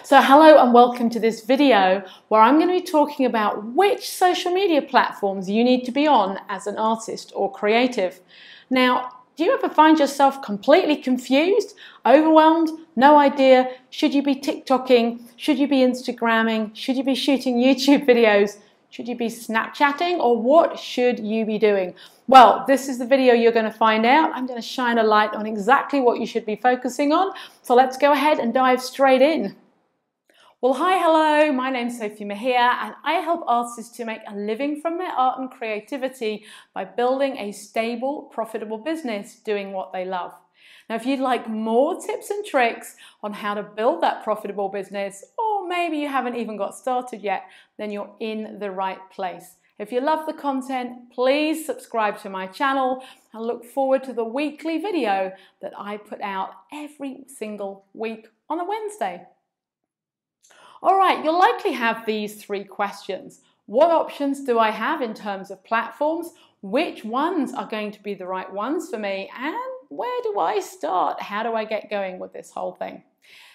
So hello and welcome to this video where I'm going to be talking about which social media platforms you need to be on as an artist or creative. Now, do you ever find yourself completely confused, overwhelmed, no idea? Should you be TikToking? Should you be Instagramming? Should you be shooting YouTube videos? Should you be Snapchatting? Or what should you be doing? Well, this is the video you're going to find out. I'm going to shine a light on exactly what you should be focusing on. So let's go ahead and dive straight in. Well, hello, my name's Sophie Mahir and I help artists to make a living from their art and creativity by building a stable, profitable business doing what they love. Now, if you'd like more tips and tricks on how to build that profitable business, or maybe you haven't even got started yet, then you're in the right place. If you love the content, please subscribe to my channel and look forward to the weekly video that I put out every single week on a Wednesday. All right, you'll likely have these three questions. What options do I have in terms of platforms? Which ones are going to be the right ones for me? And where do I start? How do I get going with this whole thing?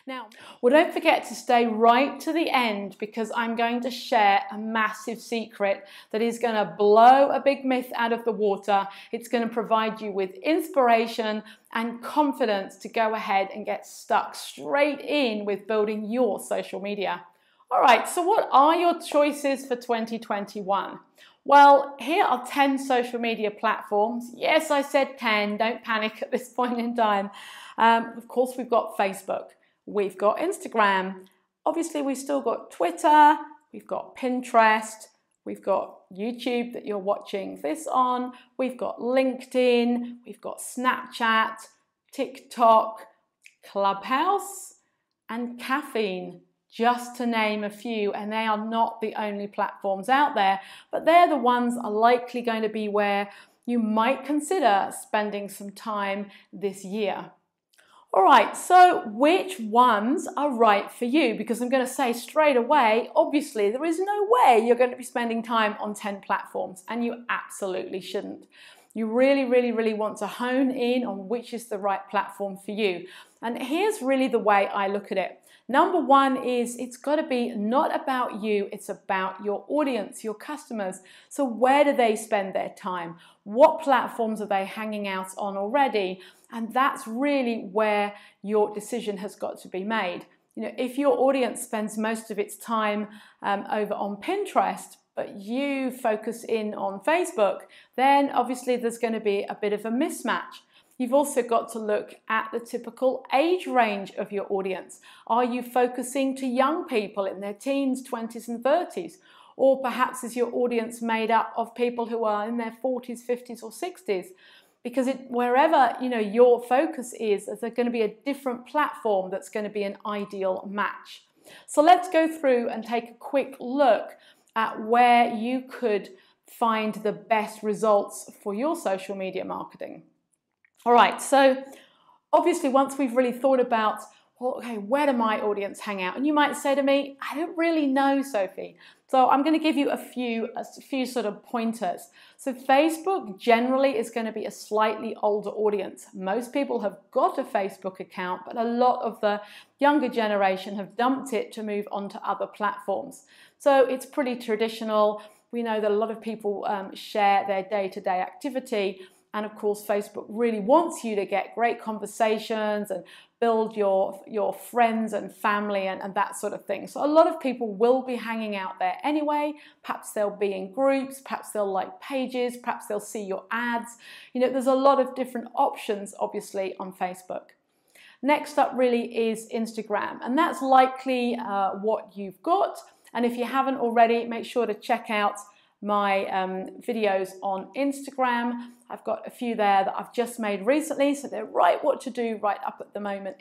Now, well, don't forget to stay right to the end because I'm going to share a massive secret that is going to blow a big myth out of the water. It's going to provide you with inspiration and confidence to go ahead and get stuck straight in with building your social media. All right, so what are your choices for 2021? Well, here are 10 social media platforms. Yes, I said 10. Don't panic at this point in time. Of course, we've got Facebook. We've got Instagram. Obviously, we've still got Twitter. We've got Pinterest. We've got YouTube that you're watching this on. We've got LinkedIn. We've got Snapchat, TikTok, Clubhouse, and Caffeine, just to name a few. And they are not the only platforms out there, but they're the ones are likely going to be where you might consider spending some time this year. All right, so which ones are right for you? Because I'm going to say straight away, obviously, there is no way you're going to be spending time on 10 platforms, and you absolutely shouldn't. You really want to hone in on which is the right platform for you. And here's really the way I look at it. Number one is it's got to be not about you, it's about your audience, your customers. So where do they spend their time? What platforms are they hanging out on already? And that's really where your decision has got to be made. You know, if your audience spends most of its time over on Pinterest, but you focus in on Facebook, then obviously there's going to be a bit of a mismatch. You've also got to look at the typical age range of your audience. Are you focusing to young people in their teens, 20s and 30s? Or perhaps is your audience made up of people who are in their 40s, 50s or 60s? Because wherever your focus is, there's going to be a different platform that's going to be an ideal match. So let's go through and take a quick look at where you could find the best results for your social media marketing. All right, so obviously once we've really thought about, well, okay, where do my audience hang out? And you might say to me, I don't really know, Sophie. So I'm going to give you a few sort of pointers. So Facebook generally is going to be a slightly older audience. Most people have got a Facebook account, but a lot of the younger generation have dumped it to move on to other platforms. So it's pretty traditional. We know that a lot of people share their day-to-day activity. And of course, Facebook really wants you to get great conversations and build your friends and family and that sort of thing. So a lot of people will be hanging out there anyway. Perhaps they'll be in groups, perhaps they'll like pages, perhaps they'll see your ads. You know, there's a lot of different options, obviously, on Facebook. Next up really is Instagram, and that's likely what you've got. And if you haven't already, make sure to check out my videos on Instagram. I've got a few there that I've just made recently, so they're right what to do right up at the moment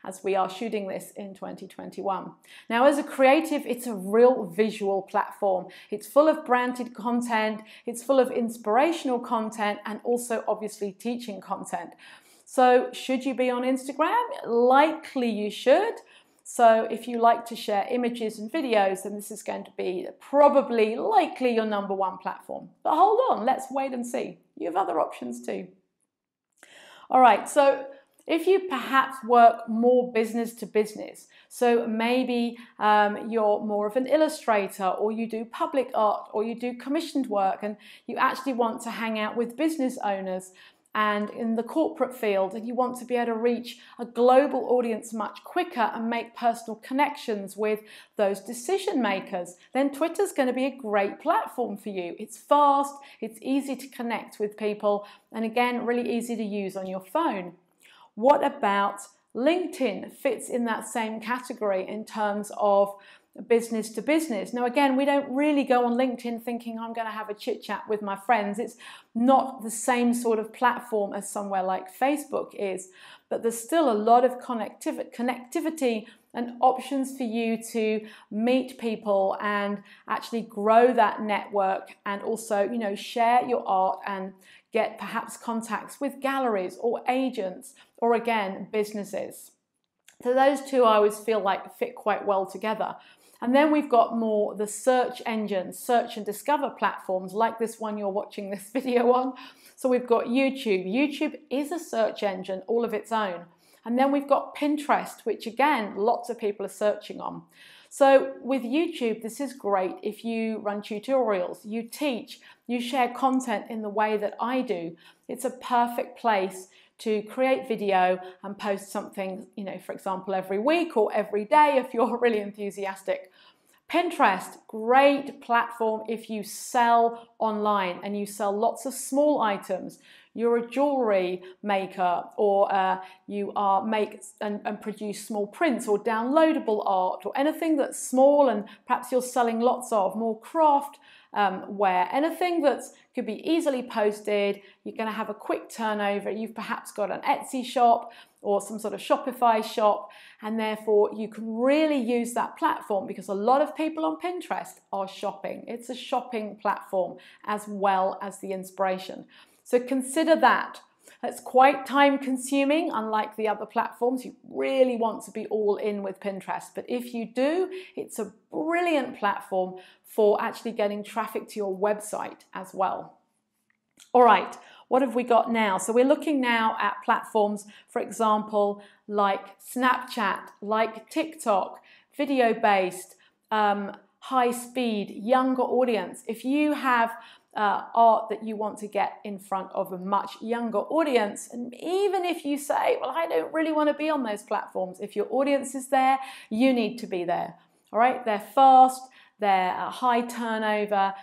as we are shooting this in 2021. Now, as a creative, it's a real visual platform. It's full of branded content, it's full of inspirational content, and also obviously teaching content. So should you be on Instagram? Likely you should. So if you like to share images and videos, then this is going to be probably likely your number one platform. But hold on, let's wait and see. You have other options too. All right, so If you perhaps work more business to business, so maybe you're more of an illustrator, or you do public art, or you do commissioned work, and you actually want to hang out with business owners and in the corporate field, and you want to be able to reach a global audience much quicker and make personal connections with those decision makers, then Twitter's going to be a great platform for you. It's fast, it's easy to connect with people, and again, really easy to use on your phone. What about LinkedIn? Fits in that same category in terms of business to business. Now, again, we don't really go on LinkedIn thinking I'm going to have a chit chat with my friends. It's not the same sort of platform as somewhere like Facebook is, but there's still a lot of connectivity and options for you to meet people and actually grow that network, and also, you know, share your art and get perhaps contacts with galleries or agents, or again, businesses. So those two I always feel like fit quite well together. And then we've got more the search engines, search and discover platforms like this one you're watching this video on. So we've got YouTube. YouTube is a search engine all of its own. And then we've got Pinterest, which again, lots of people are searching on. So with YouTube, this is great if you run tutorials, you teach, you share content in the way that I do. It's a perfect place to create video and post something, you know, for example, every week or every day if you're really enthusiastic. Pinterest, great platform if you sell online and you sell lots of small items. You're a jewelry maker, or you make and produce small prints or downloadable art, or anything that's small and perhaps you're selling lots of, more craft wear, anything that could be easily posted. You're going to have a quick turnover. You've perhaps got an Etsy shop or some sort of Shopify shop, and therefore you can really use that platform because a lot of people on Pinterest are shopping. It's a shopping platform as well as the inspiration. So consider that. It's quite time consuming, unlike the other platforms. You really want to be all in with Pinterest. But if you do, it's a brilliant platform for actually getting traffic to your website as well. All right, what have we got now? So we're looking now at platforms, for example, like Snapchat, like TikTok, video-based, high speed, younger audience. If you have art that you want to get in front of a much younger audience, and even if you say, well, I don't really want to be on those platforms, if your audience is there, you need to be there. All right, they're fast, they're high turnover,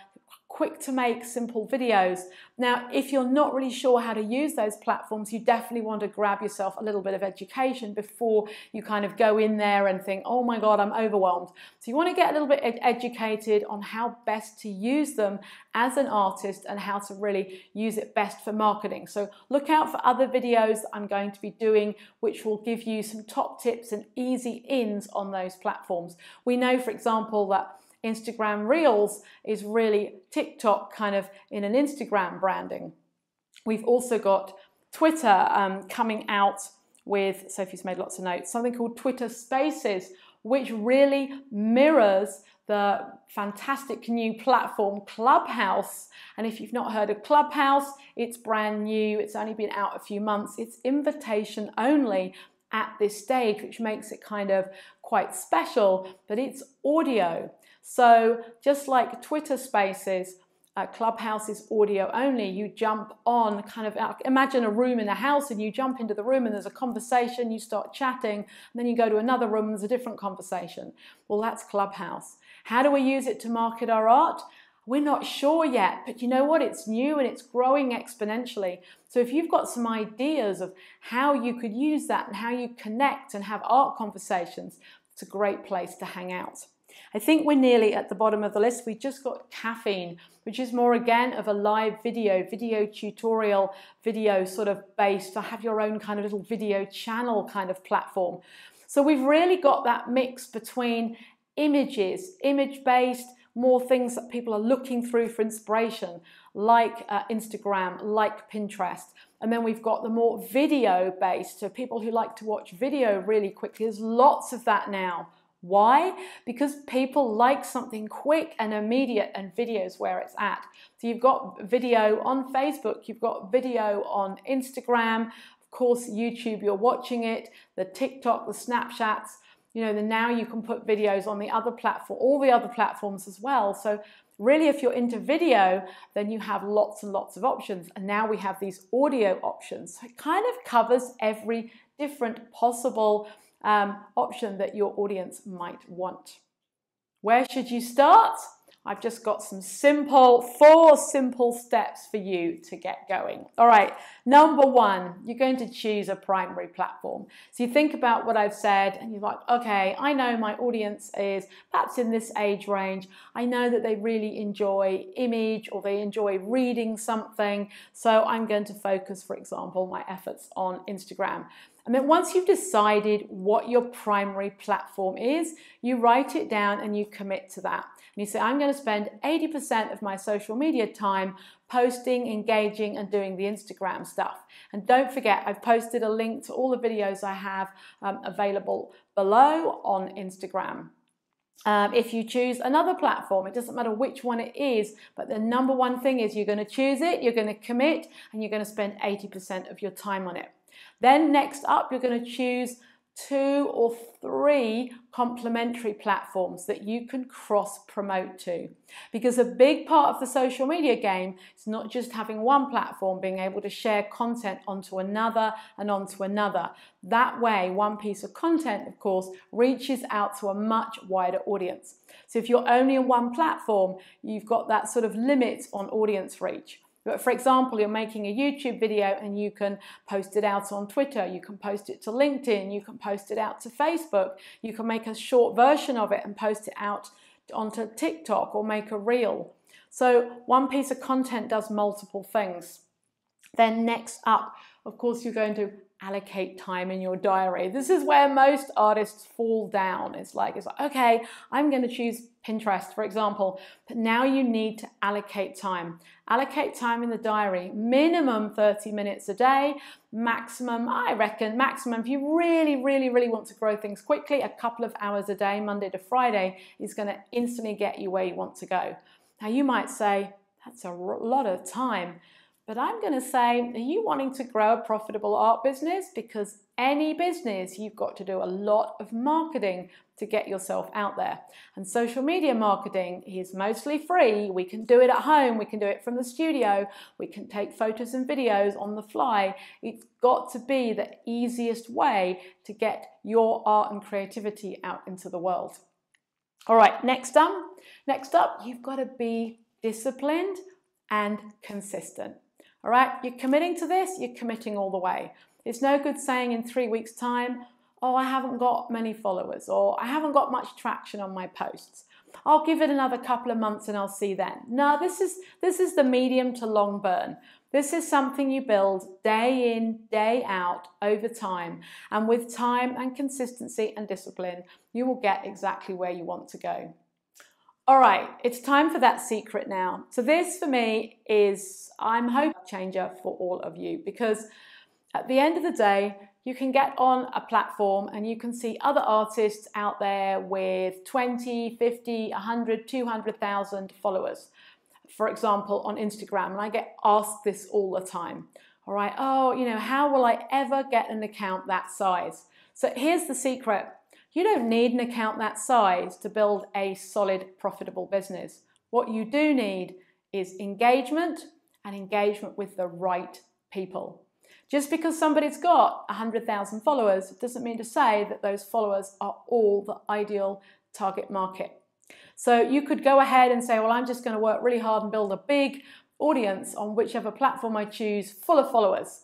quick to make simple videos. Now, if you're not really sure how to use those platforms, you definitely want to grab yourself a little bit of education before you kind of go in there and think, oh my God, I'm overwhelmed. So you want to get a little bit educated on how best to use them as an artist and how to really use it best for marketing. So look out for other videos that I'm going to be doing, which will give you some top tips and easy ins on those platforms. We know, for example, that Instagram Reels is really TikTok kind of in an Instagram branding. We've also got Twitter coming out with, Sophie's made lots of notes, something called Twitter Spaces, which really mirrors the fantastic new platform Clubhouse. And if you've not heard of Clubhouse, it's brand new. It's only been out a few months. It's invitation only at this stage, which makes it kind of quite special, but it's audio. So just like Twitter Spaces, Clubhouse is audio only. You jump on kind of, imagine a room in a house, and you jump into the room and there's a conversation, you start chatting, and then you go to another room and there's a different conversation. Well, that's Clubhouse. How do we use it to market our art? We're not sure yet, but you know what? It's new and it's growing exponentially. So if you've got some ideas of how you could use that and how you connect and have art conversations, it's a great place to hang out. I think we're nearly at the bottom of the list. We just got Caffeine, which is more again of a live video tutorial, video sort of based to have your own kind of little video channel kind of platform. So we've really got that mix between images, image-based, more things that people are looking through for inspiration, like Instagram, like Pinterest. And then we've got the more video-based, so people who like to watch video really quickly. There's lots of that now. Why? Because people like something quick and immediate, and video's where it's at. So you've got video on Facebook, you've got video on Instagram, of course, YouTube, you're watching it, the TikTok, the Snapchats, then now you can put videos on the other platform, all the other platforms as well. So really, if you're into video, then you have lots and lots of options. And now we have these audio options. So it kind of covers every different possible option that your audience might want. Where should you start? I've just got some 4 simple steps for you to get going. All right, number 1, you're going to choose a primary platform. So you think about what I've said and you're like, okay, I know my audience is perhaps in this age range. I know that they really enjoy image or they enjoy reading something. So I'm going to focus, for example, my efforts on Instagram. And then once you've decided what your primary platform is, you write it down and you commit to that. And you say, I'm going to spend 80% of my social media time posting, engaging, and doing the Instagram stuff. And don't forget, I've posted a link to all the videos I have available below on Instagram. If you choose another platform, it doesn't matter which one it is, but the number 1 thing is you're going to choose it, you're going to commit, and you're going to spend 80% of your time on it. Then next up, you're going to choose 2 or 3 complementary platforms that you can cross-promote to. Because a big part of the social media game is not just having one platform, being able to share content onto another and onto another. That way, one piece of content, of course, reaches out to a much wider audience. So if you're only on one platform, you've got that sort of limit on audience reach. But for example, you're making a YouTube video and you can post it out on Twitter, you can post it to LinkedIn, you can post it out to Facebook, you can make a short version of it and post it out onto TikTok or make a reel. So one piece of content does multiple things. Then next up, of course, you're going to allocate time in your diary. This is where most artists fall down. It's like, okay, I'm going to choose Pinterest, for example, but now you need to allocate time. Allocate time in the diary, minimum 30 minutes a day, maximum, I reckon, if you really, really, really want to grow things quickly, a couple of hours a day, Monday to Friday, is going to instantly get you where you want to go. Now you might say, that's a lot of time. But I'm going to say, are you wanting to grow a profitable art business? Because any business, you've got to do a lot of marketing to get yourself out there. And social media marketing is mostly free. We can do it at home. We can do it from the studio. We can take photos and videos on the fly. It's got to be the easiest way to get your art and creativity out into the world. All right, next up, you've got to be disciplined and consistent. All right, you're committing to this, you're committing all the way. It's no good saying in 3 weeks' time, oh, I haven't got many followers, or I haven't got much traction on my posts. I'll give it another couple of months and I'll see then. No, this is the medium to long burn. This is something you build day in, day out, over time. And with time and consistency and discipline, you will get exactly where you want to go. All right, it's time for that secret now. So this for me is, I'm hoping, a changer for all of you, because at the end of the day, you can get on a platform and you can see other artists out there with 20, 50, 100, 200,000 followers. For example, on Instagram, and I get asked this all the time. All right, oh, how will I ever get an account that size? So here's the secret. You don't need an account that size to build a solid, profitable business. What you do need is engagement, and engagement with the right people. Just because somebody's got 100,000 followers doesn't mean to say that those followers are all the ideal target market. So you could go ahead and say, well, I'm just going to work really hard and build a big audience on whichever platform I choose, full of followers.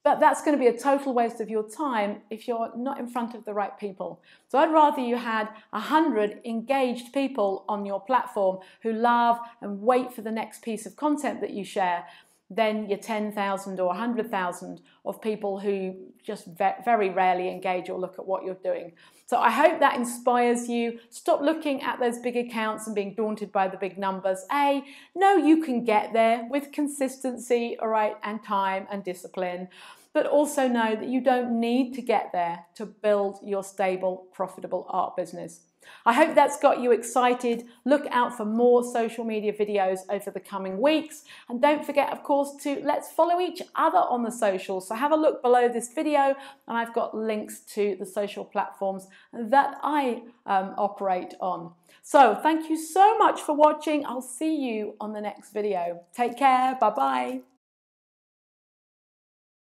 But that's going to be a total waste of your time if you're not in front of the right people. So I'd rather you had 100 engaged people on your platform who love and wait for the next piece of content that you share than your 10,000 or 100,000 of people who just very rarely engage or look at what you're doing. So I hope that inspires you. Stop looking at those big accounts and being daunted by the big numbers. No, you can get there with consistency, all right, and time and discipline. But also know that you don't need to get there to build your stable, profitable art business. I hope that's got you excited. Look out for more social media videos over the coming weeks. And don't forget, of course, to let's follow each other on the socials. So have a look below this video and I've got links to the social platforms that I operate on. So thank you so much for watching. I'll see you on the next video. Take care. Bye-bye.